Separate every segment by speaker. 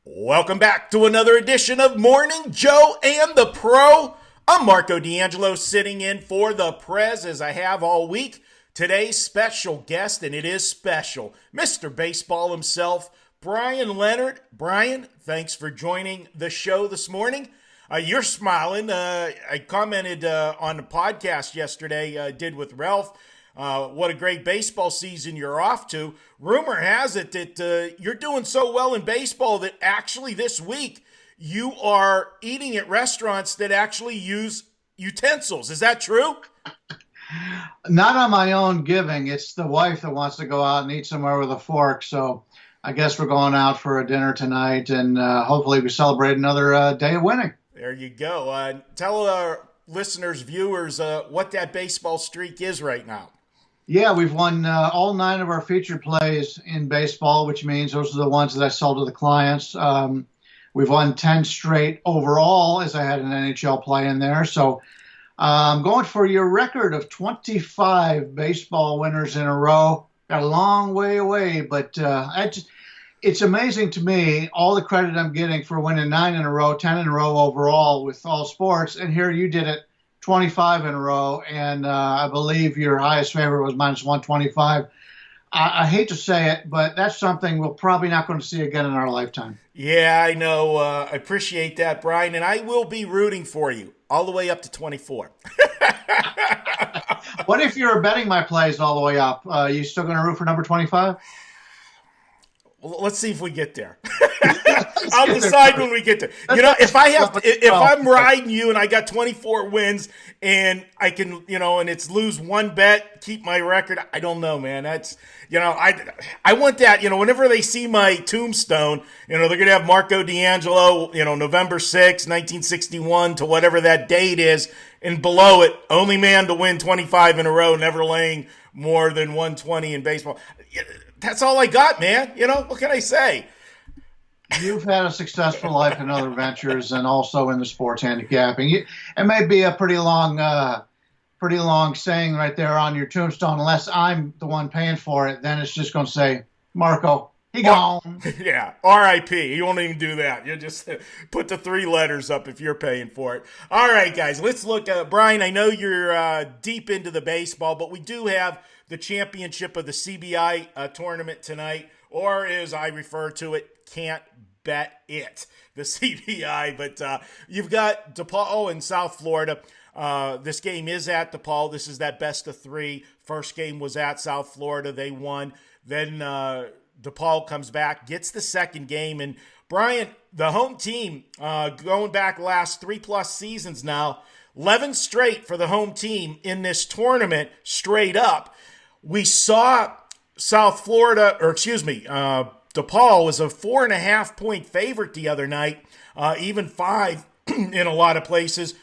Speaker 1: Welcome back to another edition of Morning Joe and the Pro. I'm Marco D'Angelo sitting in for the Prez as I have all week. Today's special guest, and it is special, Mr. Baseball himself, Bryan Leonard. Bryan, thanks for joining the show this morning. You're smiling. I commented on the podcast yesterday, I did with Ralph. What a great baseball season you're off to. Rumor has it that you're doing so well in baseball that actually this week you are eating at restaurants that actually use utensils. Is that true?
Speaker 2: Not on my own giving. It's the wife that wants to go out and eat somewhere with a fork. So I guess we're going out for a dinner tonight, and hopefully we celebrate another day of winning.
Speaker 1: There you go. Tell our listeners, viewers, what that baseball streak is right now.
Speaker 2: Yeah, we've won all 9 of our featured plays in baseball, which means those are the ones that I sell to the clients. We've won 10 straight overall, as I had an NHL play in there. So I'm going for your record of 25 baseball winners in a row. Got a long way away, but it's amazing to me all the credit I'm getting for winning 9 in a row, 10 in a row overall with all sports. And here you did it 25 in a row, and I believe your highest favorite was minus 125. I hate to say it, but that's something we're probably not going to see again in our lifetime.
Speaker 1: Yeah, I know. I appreciate that, Bryan, and I will be rooting for you all the way up to 24.
Speaker 2: What if you're betting my plays all the way up? You still going to root for number 25?
Speaker 1: Well, let's see if we get there. I'll decide when we get there. You know, if I'm riding you and I got 24 wins and I can, and it's lose one bet, keep my record. I don't know, man. That's, I want that, whenever they see my tombstone, they're going to have Marco D'Angelo, November 6, 1961 to whatever that date is. And below it, only man to win 25 in a row, never laying more than 120 in baseball. That's all I got, man. What can I say?
Speaker 2: You've had a successful life in other ventures and also in the sports handicapping. It may be a pretty long saying right there on your tombstone. Unless I'm the one paying for it, then it's just going to say, Marco, he gone.
Speaker 1: Yeah, R.I.P. You won't even do that. You just put the 3 letters up if you're paying for it. All right, guys, let's look at Bryan. I know you're deep into the baseball, but we do have the championship of the CBI tournament tonight, or as I refer to it, can't bet it, the CBI. But you've got DePaul in South Florida. This game is at DePaul. This is that best of 3. First game was at South Florida. They won. Then DePaul comes back, gets the second game. And Bryan, the home team, going back last 3+ seasons now, 11 straight for the home team in this tournament straight up. We saw DePaul was a 4.5-point favorite the other night, even 5 in a lot of places.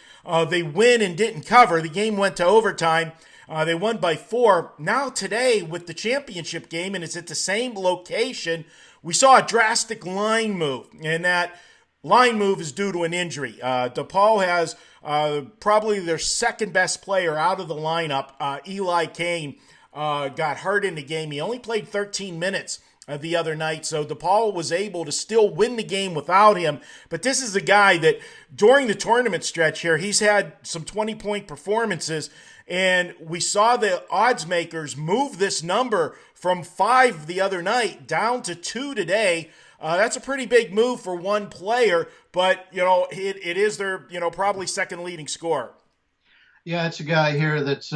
Speaker 1: They win and didn't cover. The game went to overtime. They won by 4. Now today with the championship game, and it's at the same location, we saw a drastic line move, and that line move is due to an injury. DePaul has probably their second best player out of the lineup, Eli Kane. Got hurt in the game. He only played 13 minutes the other night, so DePaul was able to still win the game without him. But this is a guy that during the tournament stretch here, he's had some 20-point performances, and we saw the odds makers move this number from 5 the other night down to 2 today. That's a pretty big move for one player, but it is their probably second leading scorer.
Speaker 2: Yeah, it's a guy here that's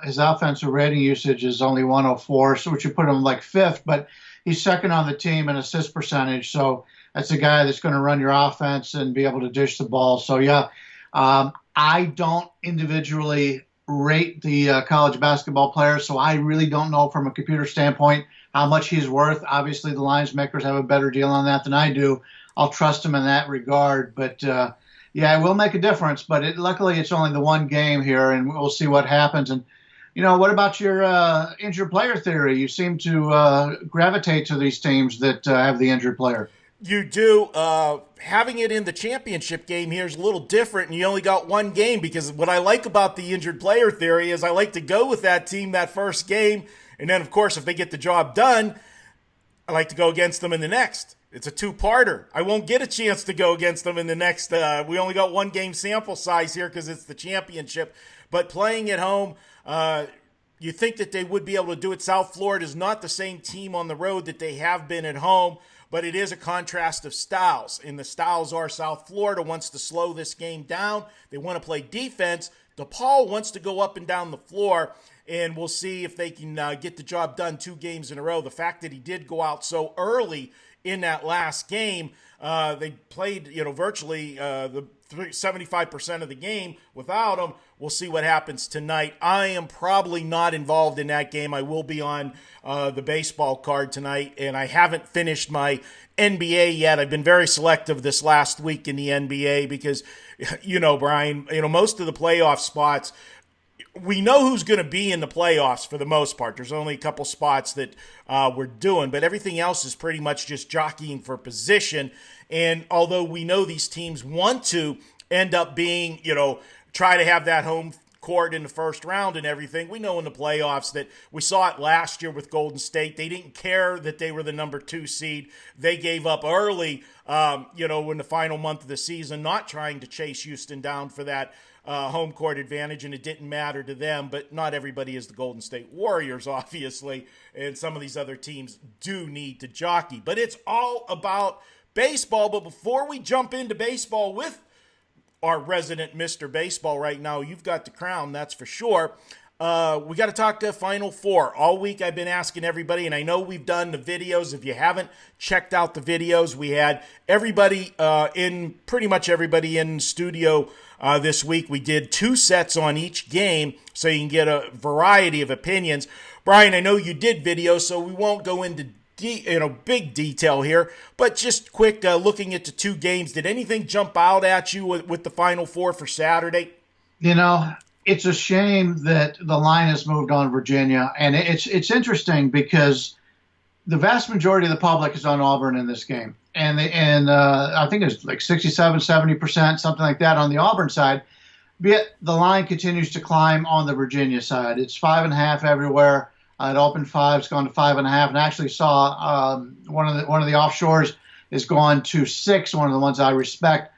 Speaker 2: his offensive rating usage is only 104, so which would put him like 5th, but he's second on the team in assist percentage. So that's a guy that's going to run your offense and be able to dish the ball. So yeah, I don't individually rate the college basketball players, so I really don't know from a computer standpoint how much he's worth. Obviously, the lines makers have a better deal on that than I do. I'll trust him in that regard, but yeah, it will make a difference, but luckily it's only the one game here, and we'll see what happens. And, what about your injured player theory? You seem to gravitate to these teams that have the injured player.
Speaker 1: You do. Having it in the championship game here is a little different, and you only got one game, because what I like about the injured player theory is I like to go with that team that first game, and then, of course, if they get the job done, I like to go against them in the next. it's a two-parter. I won't get a chance to go against them in the next. We only got one game sample size here because it's the championship. But playing at home, you think that they would be able to do it. South Florida is not the same team on the road that they have been at home, but it is a contrast of styles. And the styles are South Florida wants to slow this game down. They want to play defense. DePaul wants to go up and down the floor, and we'll see if they can get the job done 2 games in a row. The fact that he did go out so early in that last game, they played, virtually the 75% of the game without him. We'll see what happens tonight. I am probably not involved in that game. I will be on the baseball card tonight, and I haven't finished my NBA yet. I've been very selective this last week in the NBA because, Brian, most of the playoff spots, we know who's going to be in the playoffs for the most part. There's only a couple spots that we're doing, but everything else is pretty much just jockeying for position. And although we know these teams want to end up being, try to have that home court in the first round and everything, we know in the playoffs that we saw it last year with Golden State. They didn't care that they were the number 2 seed. They gave up early, in the final month of the season, not trying to chase Houston down for that home court advantage, and it didn't matter to them. But not everybody is the Golden State Warriors, obviously, and some of these other teams do need to jockey. But it's all about baseball. But before we jump into baseball with our resident Mr. Baseball right now, you've got the crown, that's for sure. We got to talk Final Four. All week I've been asking everybody, and I know we've done the videos. If you haven't checked out the videos, we had everybody pretty much everybody in studio this week. We did 2 sets on each game so you can get a variety of opinions. Brian, I know you did videos, so we won't go into big detail here, but just quick looking at the 2 games. Did anything jump out at you with the Final Four for Saturday?
Speaker 2: It's a shame that the line has moved on Virginia, and it's interesting because the vast majority of the public is on Auburn in this game, and I think it's like 67, 70%, something like that on the Auburn side. Yet the line continues to climb on the Virginia side. It's 5.5 everywhere. It opened 5, it's gone to 5.5, and I actually saw one of the offshores is gone to 6. One of the ones I respect.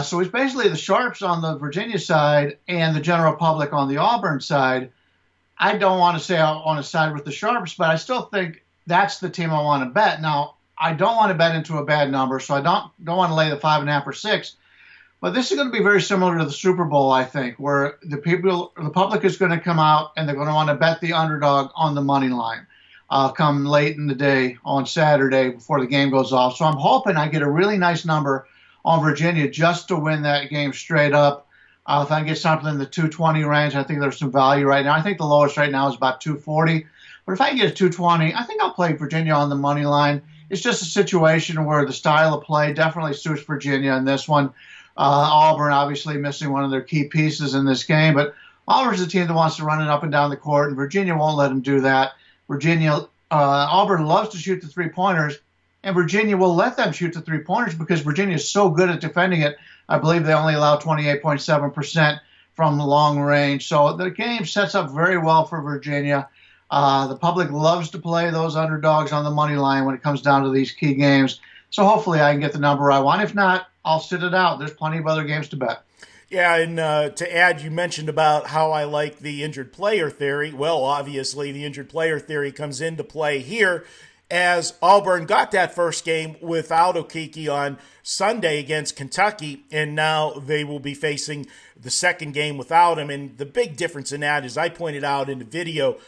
Speaker 2: So it's basically the sharps on the Virginia side and the general public on the Auburn side. I don't want to say I want to side with the sharps, but I still think that's the team I want to bet. Now, I don't want to bet into a bad number, so I don't want to lay the 5.5 or 6. But this is going to be very similar to the Super Bowl, I think, where the public is going to come out and they're going to want to bet the underdog on the money line come late in the day on Saturday before the game goes off. So I'm hoping I get a really nice number on Virginia just to win that game straight up. If I can get something in the 220 range, I think there's some value right now. I think the lowest right now is about 240. But if I can get a 220, I think I'll play Virginia on the money line. It's just a situation where the style of play definitely suits Virginia in this one. Auburn obviously missing one of their key pieces in this game, but Auburn's a team that wants to run it up and down the court, and Virginia won't let them do that. Auburn loves to shoot the 3-pointers, and Virginia will let them shoot the 3-pointers because Virginia is so good at defending it. I believe they only allow 28.7% from long range. So the game sets up very well for Virginia. The public loves to play those underdogs on the money line when it comes down to these key games. So hopefully I can get the number I want. If not, I'll sit it out. There's plenty of other games to bet.
Speaker 1: Yeah, and to add, you mentioned about how I like the injured player theory. Well, obviously, the injured player theory comes into play here as Auburn got that first game without Okeke on Sunday against Kentucky, and now they will be facing the second game without him. And the big difference in that, as I pointed out in the video,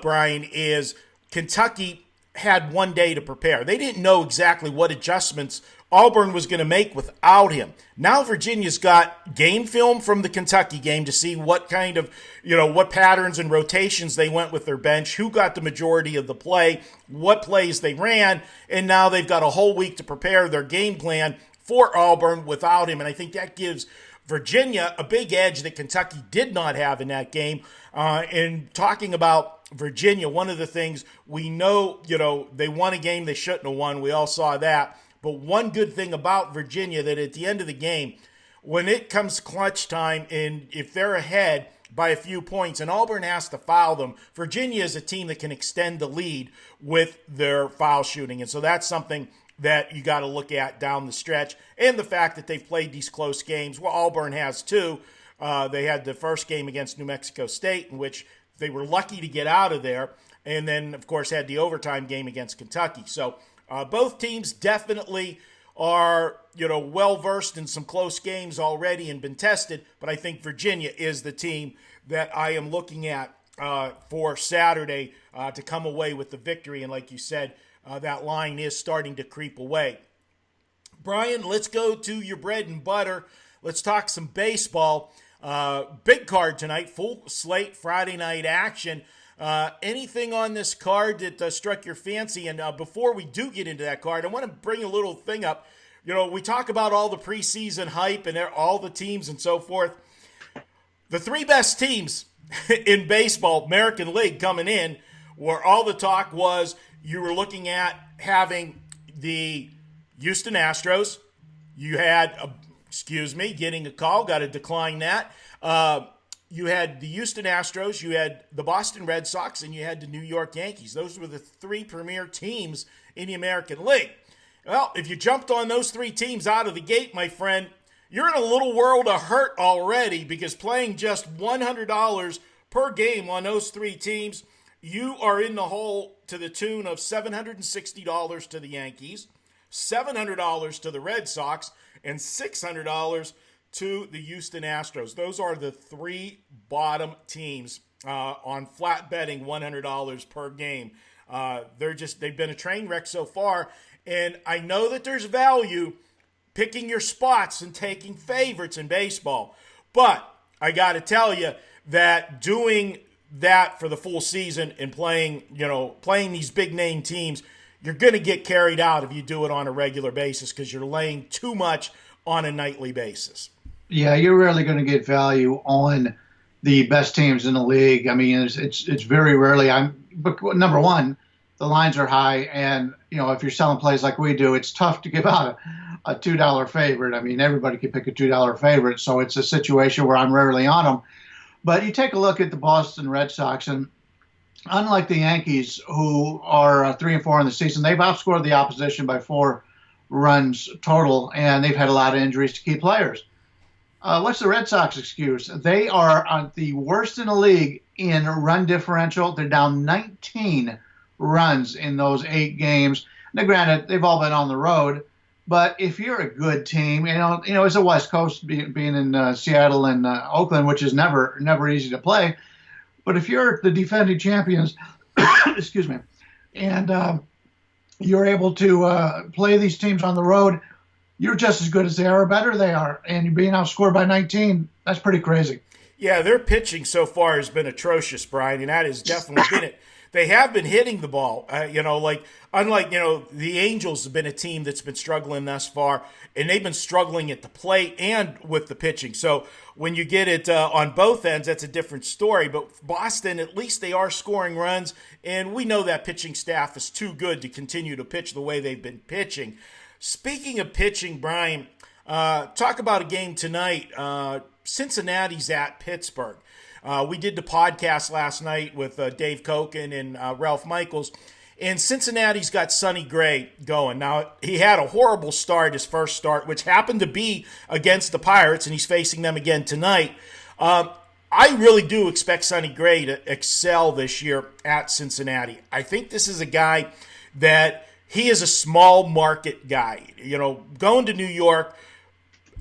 Speaker 1: Brian, is Kentucky had 1 day to prepare. They didn't know exactly what adjustments Auburn was going to make without him. Now Virginia's got game film from the Kentucky game to see what kind of, what patterns and rotations they went with their bench, who got the majority of the play, what plays they ran, and now they've got a whole week to prepare their game plan for Auburn without him. And I think that gives Virginia a big edge that Kentucky did not have in that game. And talking about Virginia, one of the things we know, they won a game they shouldn't have won. We all saw that. But one good thing about Virginia, that at the end of the game, when it comes clutch time, and if they're ahead by a few points and Auburn has to foul them, Virginia is a team that can extend the lead with their foul shooting. And so that's something that you got to look at down the stretch, and the fact that they've played these close games. Well, Auburn has too. They had the first game against New Mexico State, in which they were lucky to get out of there, and then, of course, had the overtime game against Kentucky. So both teams definitely are, well-versed in some close games already and been tested, but I think Virginia is the team that I am looking at for Saturday to come away with the victory. And like you said, that line is starting to creep away. Bryan, let's go to your bread and butter. Let's talk some baseball. Big card tonight, full slate, Friday night action. Anything on this card that struck your fancy? And before we do get into that card, I want to bring a little thing up. We talk about all the preseason hype and all the teams and so forth. The three best teams in baseball, American League, coming in, where all the talk was you were looking at having the Houston Astros. You had, getting a call, got to decline that. You had the Houston Astros, you had the Boston Red Sox, and you had the New York Yankees. Those were the three premier teams in the American League. Well, if you jumped on those three teams out of the gate, my friend, you're in a little world of hurt already, because playing just $100 per game on those three teams, you are in the hole to the tune of $760 to the Yankees, $700 to the Red Sox, and $600 to the Houston Astros. Those are the three bottom teams on flat betting $100 per game. They've been a train wreck so far, and I know that there's value picking your spots and taking favorites in baseball, but I got to tell you that doing that for the full season and playing these big name teams, you're going to get carried out if you do it on a regular basis, because you're laying too much on a nightly basis.
Speaker 2: Yeah, you're rarely going to get value on the best teams in the league. I mean, it's very rarely. But number one, the lines are high, and if you're selling plays like we do, it's tough to give out a $2 favorite. I mean, everybody can pick a $2 favorite, so it's a situation where I'm rarely on them. But you take a look at the Boston Red Sox, and unlike the Yankees, who are 3-4 in the season, they've outscored the opposition by 4 runs total, and they've had a lot of injuries to key players. What's the Red Sox excuse? They are the worst in the league in run differential. They're down 19 runs in those 8 games. Now, granted, they've all been on the road, but if you're a good team, it's a West Coast being in Seattle and Oakland, which is never easy to play. But if you're the defending champions, excuse me, and you're able to play these teams on the road, you're just as good as they are or better they are. And you're being outscored by 19. That's pretty crazy.
Speaker 1: Yeah, their pitching so far has been atrocious, Bryan, and that has definitely been it. They have been hitting the ball, unlike, the Angels have been a team that's been struggling thus far, and they've been struggling at the plate and with the pitching. So when you get it on both ends, that's a different story. But Boston, at least they are scoring runs, and we know that pitching staff is too good to continue to pitch the way they've been pitching. Speaking of pitching, Bryan, talk about a game tonight. Cincinnati's at Pittsburgh. We did the podcast last night with Dave Koken and Ralph Michaels, and Cincinnati's got Sonny Gray going. Now, he had a horrible start, his first start, which happened to be against the Pirates, and he's facing them again tonight. I really do expect Sonny Gray to excel this year at Cincinnati. I think this is a guy that he is a small market guy. Going to New York,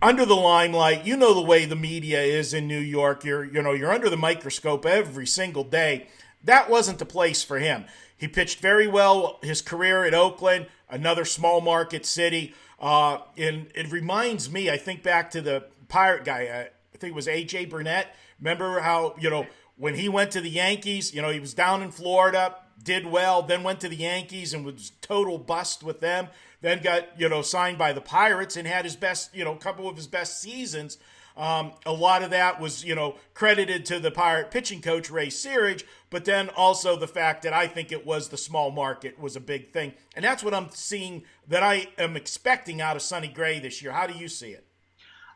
Speaker 1: under the limelight, the way the media is in New York. You're under the microscope every single day. That wasn't the place for him. He pitched very well his career at Oakland, another small market city. And it reminds me, I think back to the Pirate guy. I think it was A.J. Burnett. Remember how, when he went to the Yankees, he was down in Florida, did well, then went to the Yankees and was total bust with them. Then got, signed by the Pirates and had his best, couple of his best seasons. A lot of that was, credited to the Pirate pitching coach, Ray Searage, but then also the fact that I think it was the small market was a big thing. And that's what I'm seeing that I am expecting out of Sonny Gray this year. How do you see it?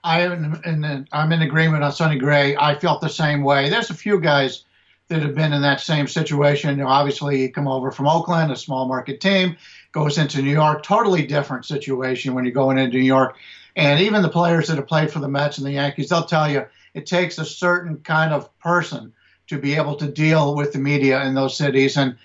Speaker 2: I'm in agreement on Sonny Gray. I felt the same way. There's a few guys that have been in that same situation. Obviously, he come over from Oakland, a small market team. goes into New York. Totally different situation when you're going into New York. And even the players that have played for the Mets and the Yankees, they'll tell you it takes a certain kind of person to be able to deal with the media in those cities. And,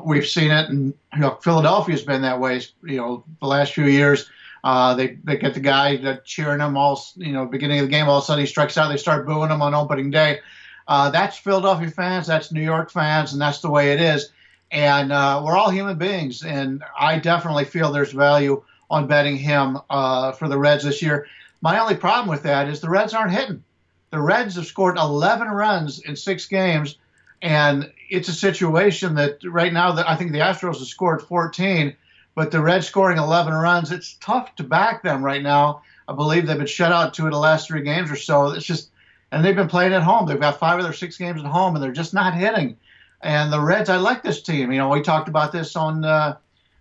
Speaker 2: we've seen it, and Philadelphia's been that way, the last few years. They get the guy cheering him all, beginning of the game, all of a sudden he strikes out, they start booing him on opening day. That's Philadelphia fans, that's New York fans, and that's the way it is. And we're all human beings, and I definitely feel there's value on betting him for the Reds this year. My only problem with that is the Reds aren't hitting. The Reds have scored 11 runs in 6 games, and it's a situation that right now I think the Astros have scored 14, but the Reds scoring 11 runs, it's tough to back them right now. I believe they've been shut out 2 of the last 3 games or so. It's just, and they've been playing at home. They've got 5 of their 6 games at home, and they're just not hitting. And the Reds, I like this team. We talked about this on the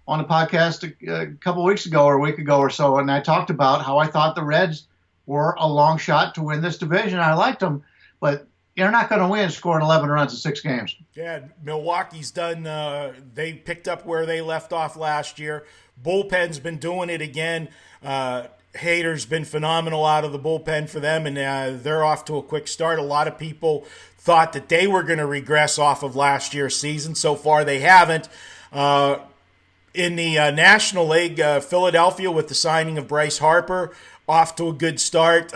Speaker 2: podcast a couple weeks ago or a week ago or so, and I talked about how I thought the Reds were a long shot to win this division. I liked them, but you're not going to win scoring 11 runs in 6 games.
Speaker 1: Yeah, Milwaukee's done. They picked up where they left off last year. Bullpen's been doing it again. Hader's been phenomenal out of the bullpen for them, and they're off to a quick start. A lot of people thought that they were going to regress off of last year's season. So far, they haven't. In the National League, Philadelphia, with the signing of Bryce Harper, off to a good start.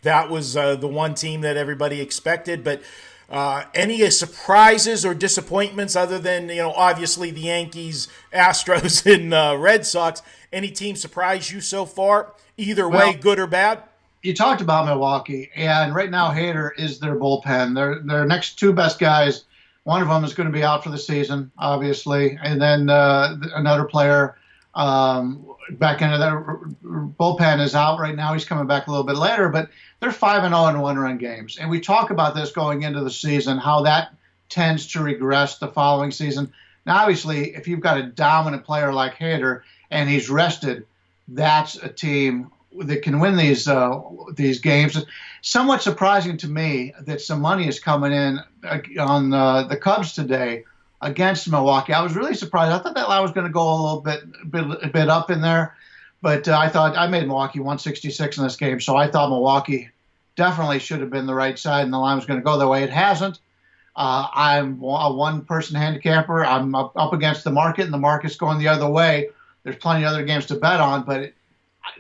Speaker 1: That was the one team that everybody expected. But any surprises or disappointments other than, obviously the Yankees, Astros, and Red Sox? Any team surprise you so far? Either way, good or bad?
Speaker 2: You talked about Milwaukee, and right now Hader is their bullpen. Their next 2 best guys, one of them is going to be out for the season, obviously, and then another player back into their bullpen is out right now. He's coming back a little bit later, but they're 5-0 in 1-run games. And we talk about this going into the season, how that tends to regress the following season. Now, obviously, if you've got a dominant player like Hader and he's rested, that's a team that can win these games. Somewhat surprising to me that some money is coming in on the Cubs today against Milwaukee. I was really surprised. I thought that line was going to go a bit up in there, but I made Milwaukee 166 in this game, so I thought Milwaukee definitely should have been the right side, and the line was going to go that way. It hasn't. I'm a one-person handicapper. I'm up against the market, and the market's going the other way. There's plenty of other games to bet on, but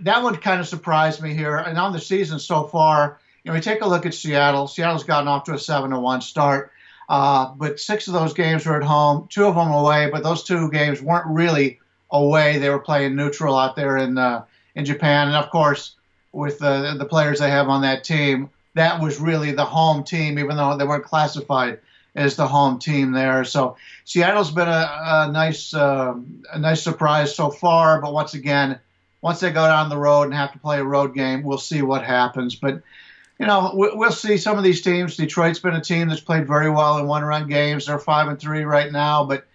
Speaker 2: that one kind of surprised me here. And on the season so far, we take a look at Seattle. Seattle's gotten off to a 7-1 start, but 6 of those games were at home, 2 of them away. But those 2 games weren't really away; they were playing neutral out there in Japan. And of course, with the players they have on that team, that was really the home team, even though they weren't classified as the home team there. So Seattle's been a nice surprise so far. But once again, once they go down the road and have to play a road game, we'll see what happens. But, we'll see some of these teams. Detroit's been a team that's played very well in 1-run games. They're 5-3 right now. But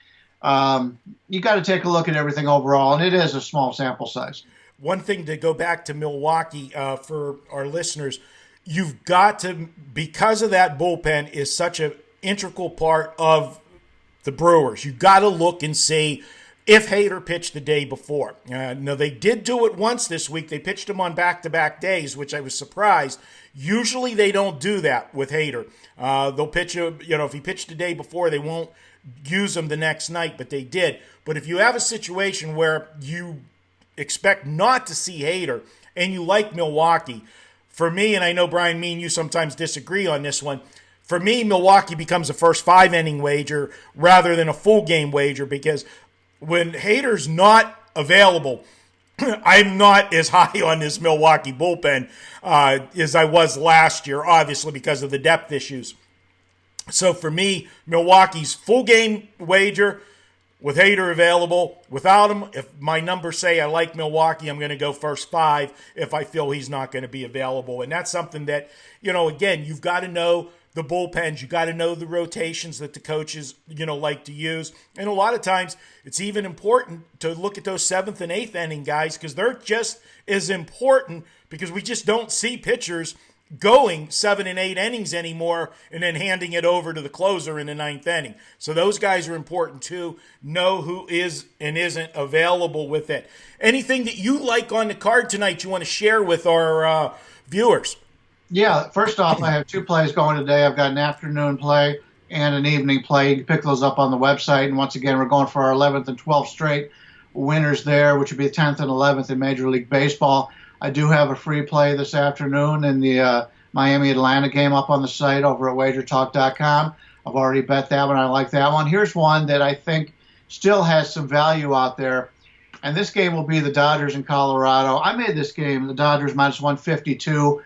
Speaker 2: you got to take a look at everything overall, and it is a small sample size.
Speaker 1: One thing to go back to Milwaukee for our listeners, you've got to, because of that bullpen is such an integral part of the Brewers, you've got to look and see if Hader pitched the day before. Now, they did do it once this week. They pitched him on back-to-back days, which I was surprised. Usually they don't do that with Hader. They'll pitch him, if he pitched the day before, they won't use him the next night, but they did. But if you have a situation where you expect not to see Hader and you like Milwaukee, for me, and I know, Brian, me and you sometimes disagree on this one, for me, Milwaukee becomes a first 5-inning wager rather than a full game wager, because when Hader's not available, I'm not as high on this Milwaukee bullpen as I was last year, obviously because of the depth issues. So for me, Milwaukee's full game wager with Hader available. Without him, if my numbers say I like Milwaukee, I'm going to go first 5 if I feel he's not going to be available. And that's something that, again, you've got to know the bullpens. You got to know the rotations that the coaches, like to use. And a lot of times it's even important to look at those 7th and 8th inning guys, because they're just as important, because we just don't see pitchers going 7 and 8 innings anymore and then handing it over to the closer in the ninth inning. So those guys are important too. Know who is and isn't available with it. Anything that you like on the card tonight you want to share with our viewers?
Speaker 2: Yeah, first off, I have 2 plays going today. I've got an afternoon play and an evening play. You can pick those up on the website. And once again, we're going for our 11th and 12th straight winners there, which would be the 10th and 11th in Major League Baseball. I do have a free play this afternoon in the Miami-Atlanta game up on the site over at WagerTalk.com. I've already bet that one. I like that one. Here's one that I think still has some value out there, and this game will be the Dodgers in Colorado. I made this game, the Dodgers minus 152,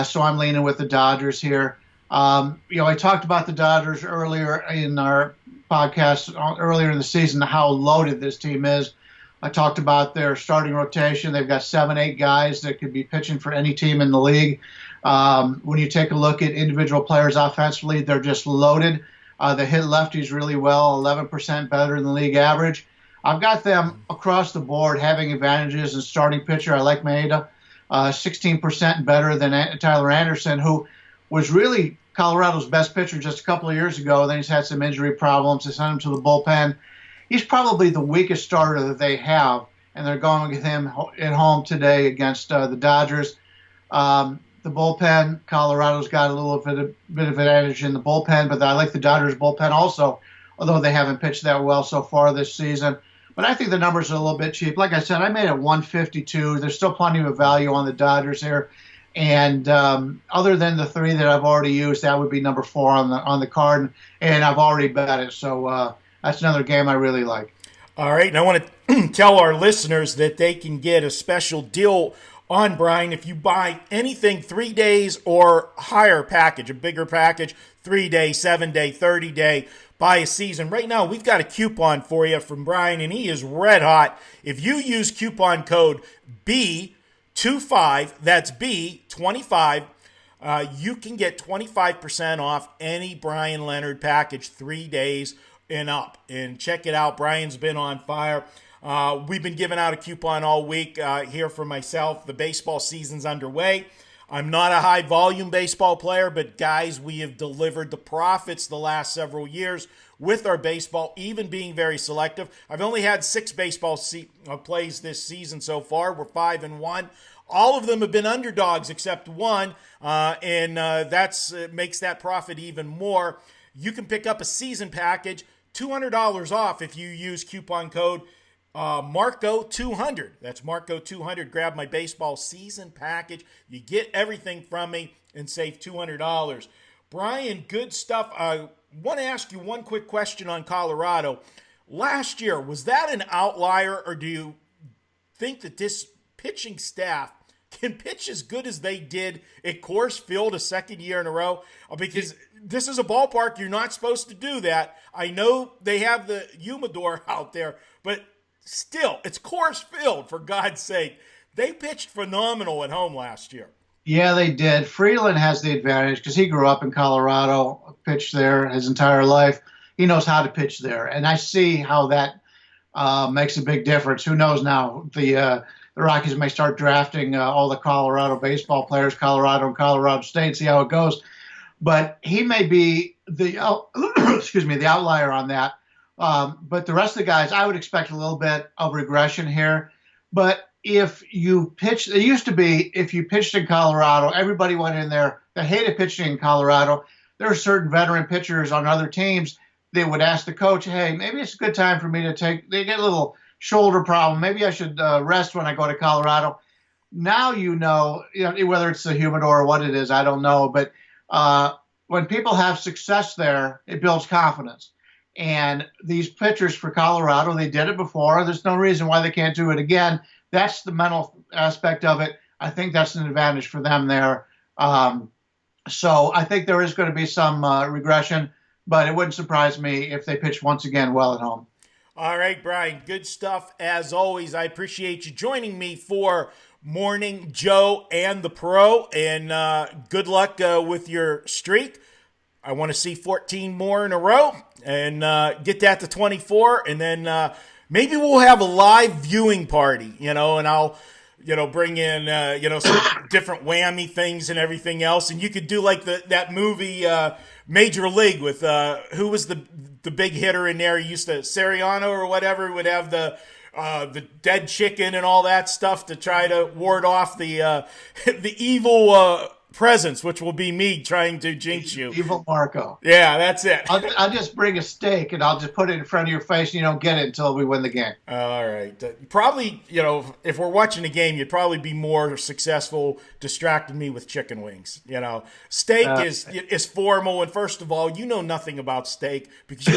Speaker 2: so I'm leaning with the Dodgers here. I talked about the Dodgers earlier in our podcast, earlier in the season, how loaded this team is. I talked about their starting rotation. They've got 7, 8 guys that could be pitching for any team in the league. When you take a look at individual players offensively, they're just loaded. They hit lefties really well, 11% better than the league average. I've got them across the board having advantages in starting pitcher. I like Maeda, 16% better than Tyler Anderson, who was really Colorado's best pitcher just a couple of years ago. Then he's had some injury problems. They sent him to the bullpen. He's probably the weakest starter that they have, and they're going with him at home today against the Dodgers. The bullpen, Colorado's got a little bit of advantage in the bullpen, but I like the Dodgers bullpen also, although they haven't pitched that well so far this season. But I think the numbers are a little bit cheap. Like I said, I made it 152. There's still plenty of value on the Dodgers here. And other than the 3 that I've already used, that would be number 4 on the card, and I've already bet it. So that's another game I really like.
Speaker 1: All right, and I want to tell our listeners that they can get a special deal on Bryan if you buy anything 3 days or higher package, a bigger package, 3-day, 7-day, 30-day, buy a season. Right now, we've got a coupon for you from Bryan, and he is red hot. If you use coupon code B25, that's B25, you can get 25% off any Bryan Leonard package 3 days and up. And check it out. Bryan's been on fire. We've been giving out a coupon all week here for myself. The baseball season's underway. I'm not a high-volume baseball player, but, guys, we have delivered the profits the last several years with our baseball, even being very selective. I've only had 6 baseball plays this season so far. We're 5-1. All of them have been underdogs except one, and that's makes that profit even more. You can pick up a season package, $200 off if you use coupon code Marco200. That's Marco200. Grab my baseball season package. You get everything from me and save $200. Bryan, good stuff. I want to ask you one quick question on Colorado. Last year, was that an outlier, or do you think that this pitching staff can pitch as good as they did at Coors Field a second year in a row? Because this is a ballpark, you're not supposed to do that. I know they have the humidor out there, but still, it's Coors Field, for God's sake. They pitched phenomenal at home last year.
Speaker 2: Yeah, they did. Freeland has the advantage because he grew up in Colorado, pitched there his entire life. He knows how to pitch there, and I see how that makes a big difference. Who knows now? The Rockies may start drafting all the Colorado baseball players, Colorado and Colorado State, see how it goes. But he may be the the outlier on that. But the rest of the guys, I would expect a little bit of regression here. But if you pitch, it used to be if you pitched in Colorado, everybody went in there that hated pitching in Colorado. There are certain veteran pitchers on other teams that would ask the coach, hey, maybe it's a good time for me to they get a little shoulder problem. Maybe I should rest when I go to Colorado. Now you know whether it's the humidor or what it is, I don't know. But when people have success there, it builds confidence. And these pitchers for Colorado, they did it before. There's no reason why they can't do it again. That's the mental aspect of it. I think that's an advantage for them there. So I think there is going to be some regression, but it wouldn't surprise me if they pitch once again well at home.
Speaker 1: All right, Bryan, good stuff as always. I appreciate you joining me for Morning Joe and the Pro, and good luck with your streak. I want to see 14 more in a row and get that to 24, and then maybe we'll have a live viewing party, and I'll bring in, some different whammy things and everything else. And you could do like that movie, Major League with, who was the big hitter in there? He used to, Siriano or whatever, would have the dead chicken and all that stuff to try to ward off the evil presence, which will be me trying to jinx you.
Speaker 2: Evil Marco.
Speaker 1: Yeah, that's it.
Speaker 2: I'll just bring a steak and I'll just put it in front of your face and you don't get it until we win the game.
Speaker 1: All right. Probably, if we're watching a game, you'd probably be more successful distracting me with chicken wings. Steak is formal, and first of all, you know nothing about steak because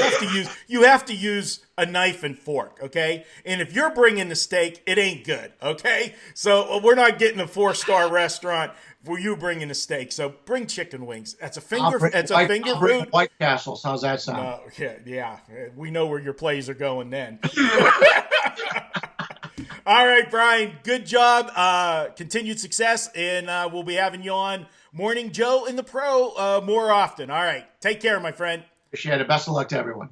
Speaker 1: you have to use a knife and fork, okay? And if you're bringing the steak, it ain't good, okay? So we're not getting a 4-star restaurant for you bringing a steak. So bring chicken wings. That's a finger food.
Speaker 2: White Castles. How's that sound?
Speaker 1: Yeah. We know where your plays are going then. All right, Bryan. Good job. Continued success, and we'll be having you on Morning Joe in the Pro more often. All right. Take care, my friend.
Speaker 2: Appreciate it. Best of luck to everyone.